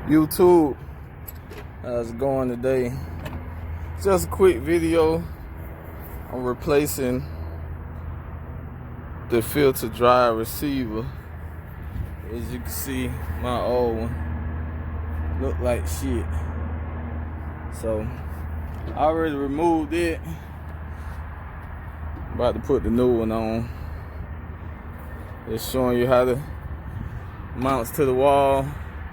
YouTube, how's it going today? Just a quick video on replacing the filter dry receiver. As you can see, my old one looked like shit, so I already removed it. About to put the new one on. It's showing you how to mounts to the wall.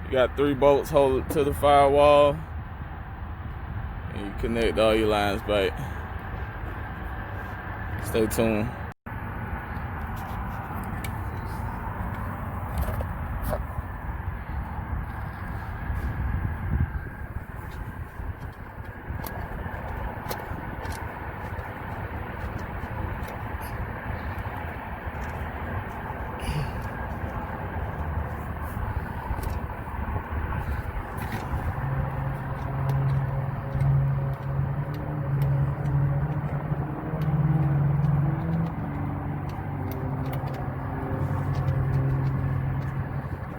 You got 3 bolts hold it to the firewall, and you connect all your lines back. Stay tuned.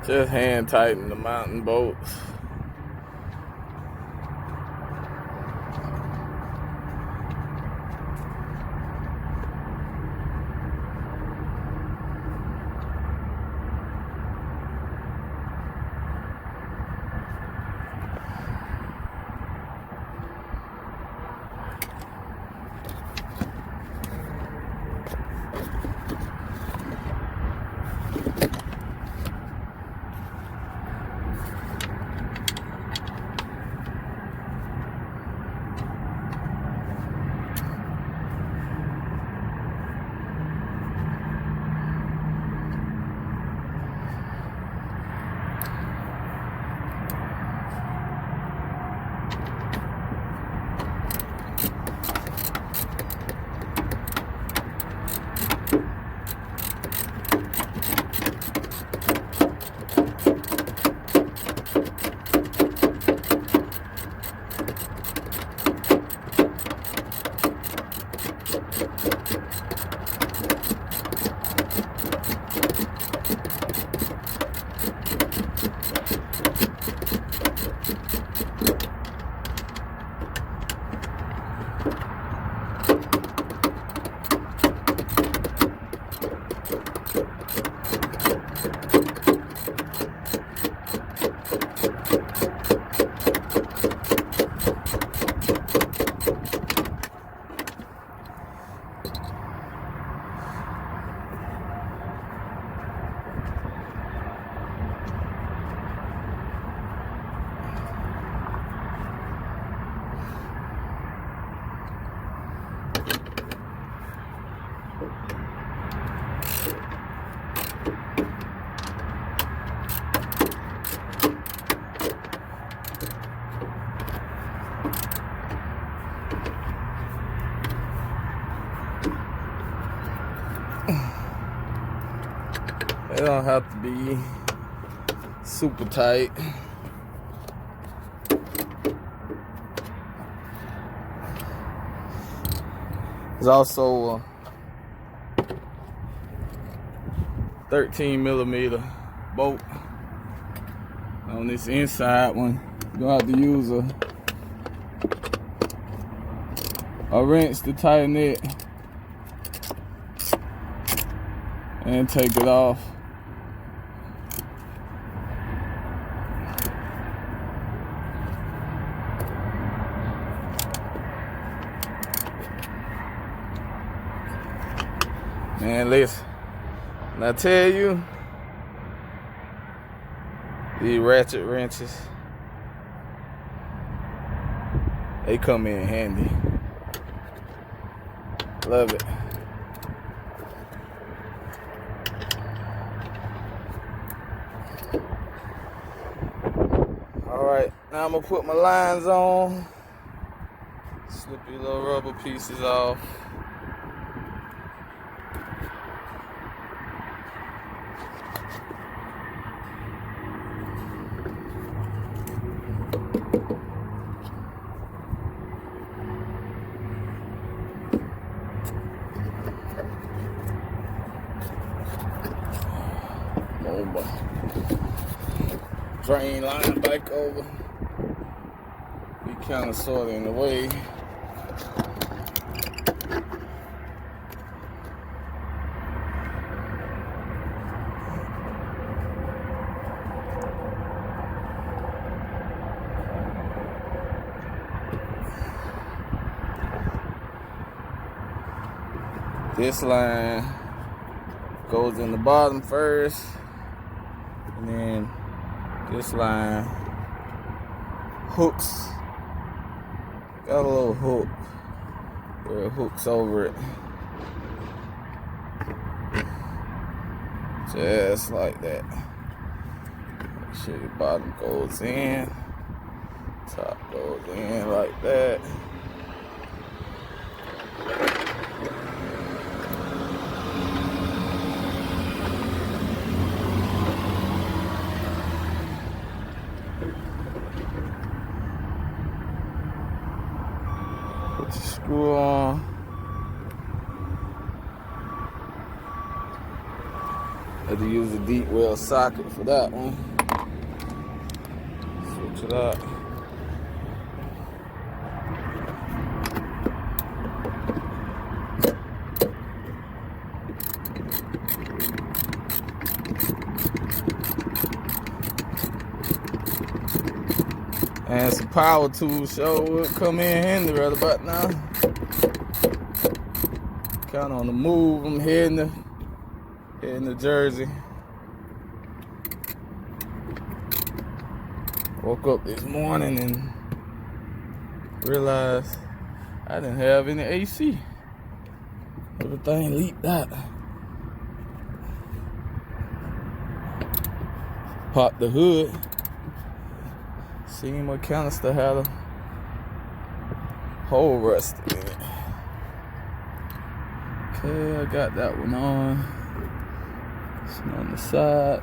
Just hand tighten the mounting bolts. They don't have to be super tight. There's also a 13mm bolt on this inside one. You're gonna have to use a wrench to tighten it and take it off. Man, listen, when I tell you, these ratchet wrenches, they come in handy. Love it. Alright, now I'm gonna put my lines on. Slip your little rubber pieces off. drain line back over. Be kind of sort of in the way. This line goes in the bottom first, and then this line hooks. Got a little hook where it hooks over it. Just like that. Make sure the bottom goes in, top goes in like that. Put your screw on. Had to use a deep well socket for that one. Switch it up. And some power tools sure would come in handy right about now. Kind of on the move. I'm heading to Jersey. Woke up this morning and realized I didn't have any AC. Everything leaked out. Popped the hood. Seen my canister had a hole rusted in it. Okay, I got that one on. It's on the side.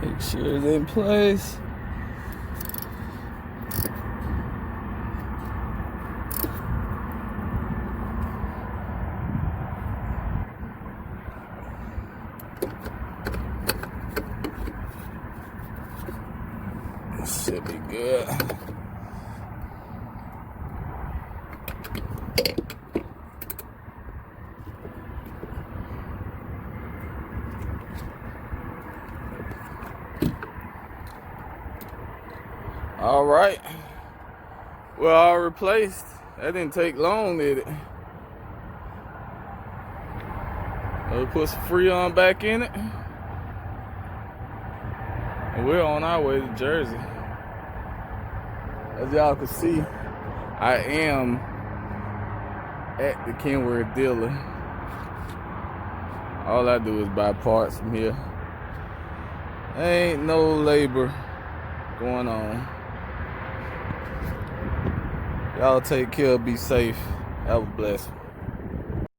Make sure it's in place. Should be good. All right. Well, all replaced. That didn't take long, did it? We put some Freon back in it. And we're on our way to Jersey. As y'all can see, I am at the KENWORTH dealer. All I do is buy parts from here. Ain't no labor going on. Y'all take care, be safe, have a blessed one.